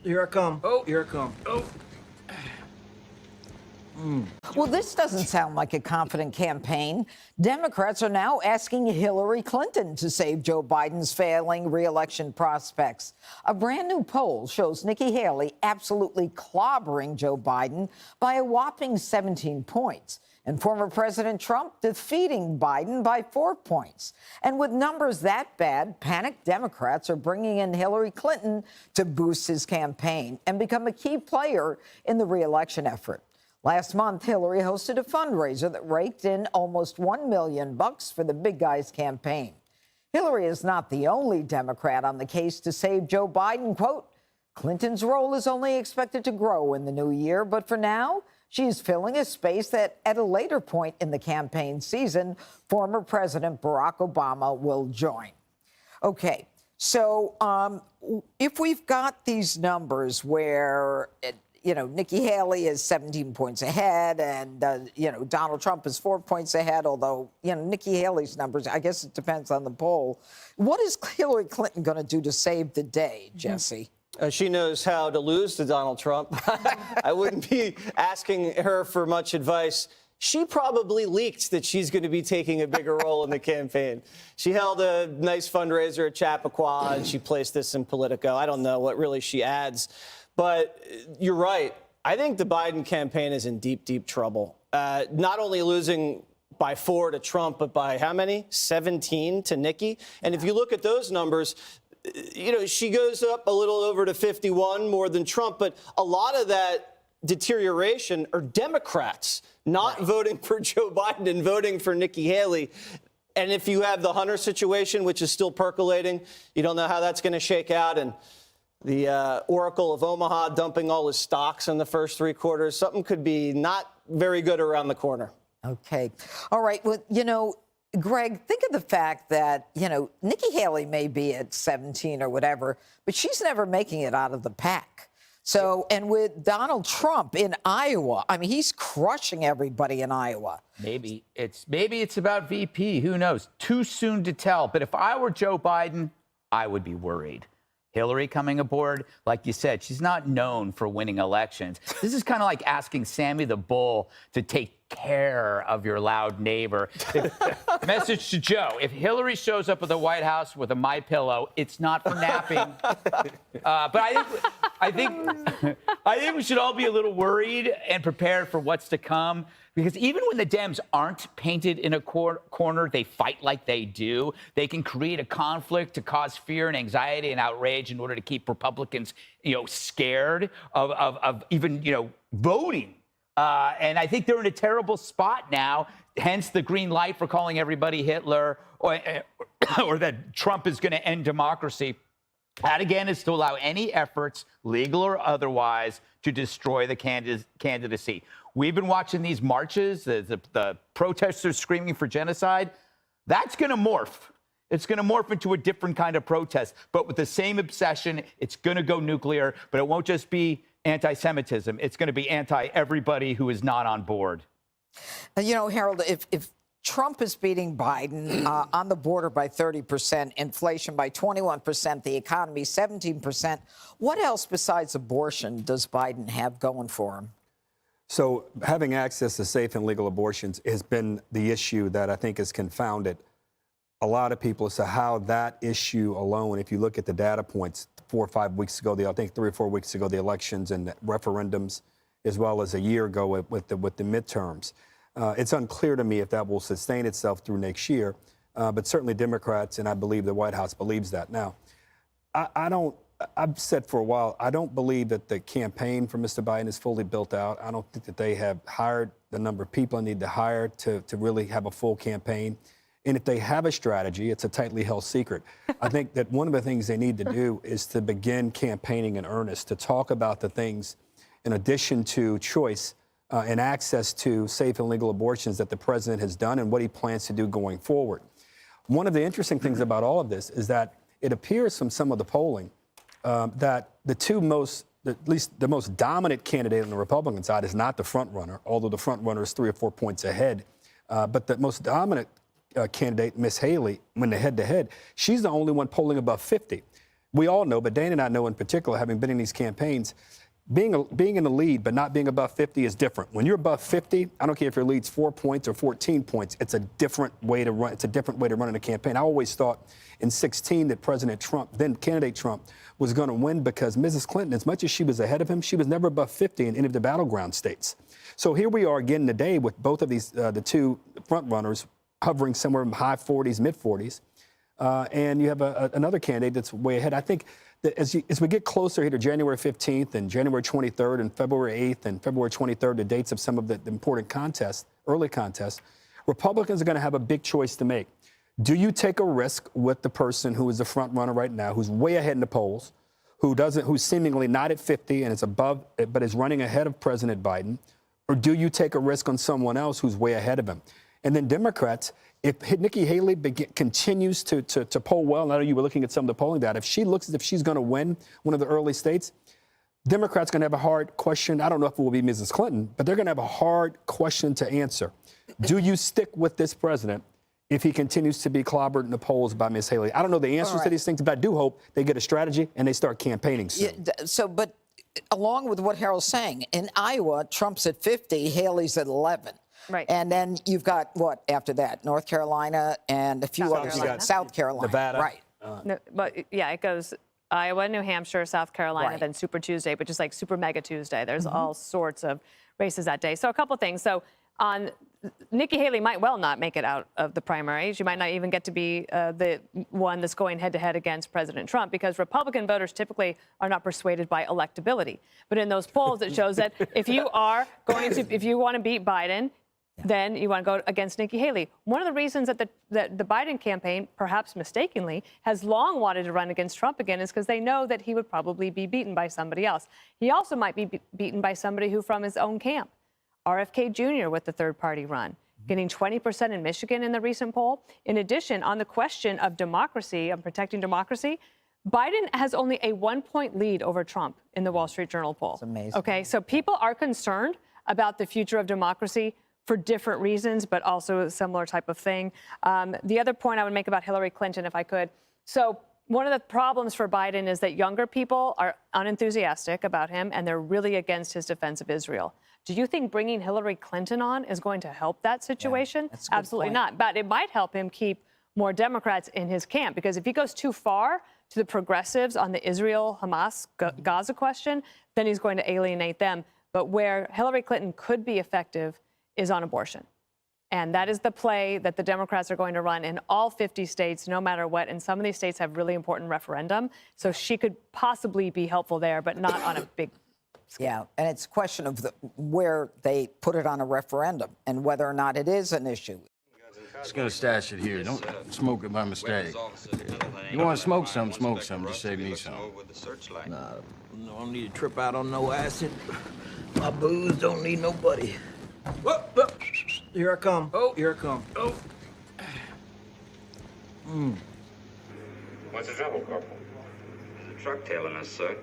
Here I come. Oh. Here I come. Oh. Well, this doesn't sound like a confident campaign. Democrats are now asking Hillary Clinton to save Joe Biden's failing re-election prospects. A brand new poll shows Nikki Haley absolutely clobbering Joe Biden by a whopping 17 points, and former President Trump defeating Biden by 4 points. And with numbers that bad, panicked Democrats are bringing in Hillary Clinton to boost his campaign and become a key player in the re-election effort. Last month, Hillary hosted a fundraiser that raked in almost $1 million for the big guy's campaign. Hillary is not the only Democrat on the case to save Joe Biden. Quote, Clinton's role is only expected to grow in the new year, but for now, she's filling a space that at a later point in the campaign season, former President Barack Obama will join. Okay, so if we've got these numbers where Nikki Haley is 17 points ahead and, Donald Trump is 4 points ahead, although, Nikki Haley's numbers, I guess it depends on the poll. What is Hillary Clinton going to do to save the day, Jesse? She knows how to lose to Donald Trump. I wouldn't be asking her for much advice. She probably leaked that she's going to be taking a bigger role in the campaign. She held a nice fundraiser at Chappaqua, and she placed this in Politico. I don't know what really she adds. But you're right. I think the Biden campaign is in deep, deep trouble. Not only losing by 4 to Trump, but by how many? 17 to Nikki. And if you look at those numbers, she goes up a little over to 51 more than Trump. But a lot of that deterioration are Democrats not voting for Joe Biden and voting for Nikki Haley. And if you have the Hunter situation, which is still percolating, you don't know how that's going to shake out. And the Oracle of Omaha dumping all his stocks in the first 3 quarters. Something could be not very good around the corner. Okay. All right. Well, Greg, think of the fact that, Nikki Haley may be at 17 or whatever, but she's never making it out of the pack. So, and with Donald Trump in Iowa, I mean, he's crushing everybody in Iowa. Maybe it's about VP. Who knows? Too soon to tell. But if I were Joe Biden, I would be worried. Hillary coming aboard, like you said, she's not known for winning elections. This is kind of like asking Sammy the Bull to take care of your loud neighbor. Message to Joe: if Hillary shows up at the White House with a MyPillow, it's not for napping. But I think we should all be a little worried and prepared for what's to come. Because even when the Dems aren't painted in a corner, they fight like they do. They can create a conflict to cause fear and anxiety and outrage in order to keep Republicans, scared of even, voting. And I think they're in a terrible spot now, hence the green light for calling everybody Hitler or that Trump is going to end democracy. That, again, is to allow any efforts, legal or otherwise, to destroy the candidacy. We've been watching these marches, the protesters screaming for genocide. That's going to morph. It's going to morph into a different kind of protest, but with the same obsession. It's going to go nuclear, but it won't just be anti-Semitism. It's going to be anti-everybody who is not on board. Harold, if Trump is beating Biden on the border by 30%, inflation by 21%, the economy 17%, what else besides abortion does Biden have going for him? So having access to safe and legal abortions has been the issue that I think has confounded a lot of people as to how that issue alone, if you look at the data points 4 or 5 weeks ago, I think 3 or 4 weeks ago, the elections and the referendums, as well as a year ago with the midterms. It's unclear to me if that will sustain itself through next year, but certainly Democrats, and I believe the White House believes that. Now, I've said for a while, I don't believe that the campaign for Mr. Biden is fully built out. I don't think that they have hired the number of people they need to hire to really have a full campaign. And if they have a strategy, it's a tightly held secret. I think that one of the things they need to do is to begin campaigning in earnest, to talk about the things in addition to choice and access to safe and legal abortions that the president has done and what he plans to do going forward. One of the interesting things about all of this is that it appears from some of the polling that at least the most dominant candidate on the Republican side is not the front runner, although the front runner is 3 or 4 points ahead. But the most dominant candidate, Miss Haley, when they're head-to-head, she's the only one polling above 50. we all know, but Dana and I know in particular, having been in these campaigns, being in the lead but not being above 50 is different. When you're above 50, I don't care if your lead's 4 points or 14 points, it's a different way to run. It's a different way to run in a campaign. I always thought in 2016 that President Trump, then candidate Trump, was going to win because Mrs. Clinton, as much as she was ahead of him, she was never above 50 in any of the battleground states. So here we are again today with both of these, the two front runners hovering somewhere in the high 40s, mid 40s. And you have another candidate that's way ahead. I think that as we get closer here to January 15th and January 23rd and February 8th and February 23rd, the dates of some of the important contests, early contests, Republicans are going to have a big choice to make. Do you take a risk with the person who is the front runner right now, who's way ahead in the polls, who's seemingly not at 50 and is above, but is running ahead of President Biden? Or do you take a risk on someone else who's way ahead of him? And then Democrats, if Nikki Haley continues to poll well, and I know you were looking at some of the polling data, if she looks as if she's going to win one of the early states, Democrats going to have a hard question. I don't know if it will be Mrs. Clinton, but they're going to have a hard question to answer. Do you stick with this president if he continues to be clobbered in the polls by Ms. Haley? I don't know the answers to these things, but I do hope they get a strategy and they start campaigning soon. Yeah, but along with what Harold's saying, in Iowa, Trump's at 50, Haley's at 11. Right. And then you've got what after that? North Carolina and a few others. South Carolina. Nevada. Right. No, but yeah, it goes Iowa, New Hampshire, South Carolina, Right. then Super Tuesday, but just like Super Mega Tuesday. There's all sorts of races that day. So a couple things. So on Nikki Haley might well not make it out of the primary. She might not even get to be the one that's going head-to-head against President Trump because Republican voters typically are not persuaded by electability. But in those polls, it shows that if you want to beat Biden, then you want to go against Nikki Haley. One of the reasons that the Biden campaign, perhaps mistakenly, has long wanted to run against Trump again is because they know that he would probably be beaten by somebody else. He also might be beaten by somebody who from his own camp. RFK Jr. with the third-party run, getting 20% in Michigan in the recent poll. In addition, on the question of democracy, of protecting democracy, Biden has only a 1-point lead over Trump in the Wall Street Journal poll. That's amazing. Okay, so people are concerned about the future of democracy for different reasons, but also a similar type of thing. The other point I would make about Hillary Clinton, if I could. So one of the problems for Biden is that younger people are unenthusiastic about him, and they're really against his defense of Israel. Do you think bringing Hillary Clinton on is going to help that situation? that's a good Absolutely point. not. But it might help him keep more Democrats in his camp, because if he goes too far to the progressives on the Israel-Hamas Gaza question, then he's going to alienate them. But where Hillary Clinton could be effective is on abortion. And that is the play that the Democrats are going to run in all 50 states, no matter what. And some of these states have really important referendum. So she could possibly be helpful there, but not on a big scale. Yeah, and it's a question of where they put it on a referendum and whether or not it is an issue. Just gonna stash it here. Don't smoke it by mistake. You want to smoke some, just save me some. Nah, no, I don't need to trip out on no acid. My booze don't need nobody. Whoop, whoop. Here I come. Oh, here I come. Oh. What's the trouble, Corporal? There's a truck tailing us, sir.